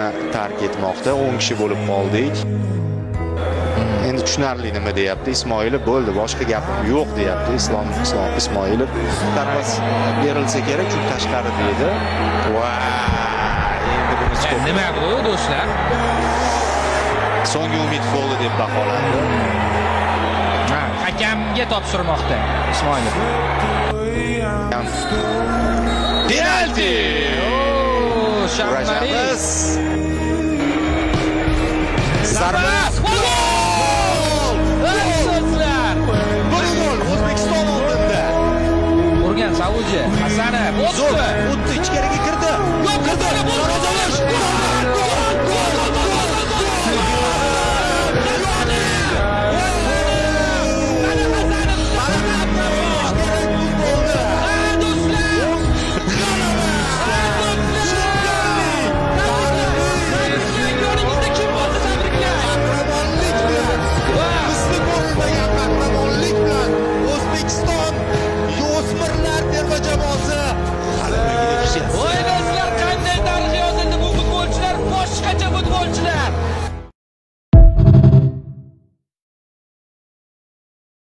tark etmoqda. 10 kishi bo'lib qoldik. Endi tushunarli nima deyapti Ismoilov, bo'ldi, boshqa gapim yo'q deyapti Islom Ismoilov. Tarvas berilsa kerak, chunki tashqari deydi. Endi bunisi ko'p. Nima bu do'stlar? So'nggi umid bo'ldi deb baholandi. Hakamga topshirmoqda Ismoilov. Penalti! Shamariz. Zarba! Gol! Bir gol O'zbekiston oldinda. Urgan Saudiya Hasanov o'tdi. O'tdi, ichkariga kirdi. Yo'q, kirdi. Darvozalash. Voy do'stlar, qanday tarix yozildi bu futbolchilar, boshqacha futbolchilar.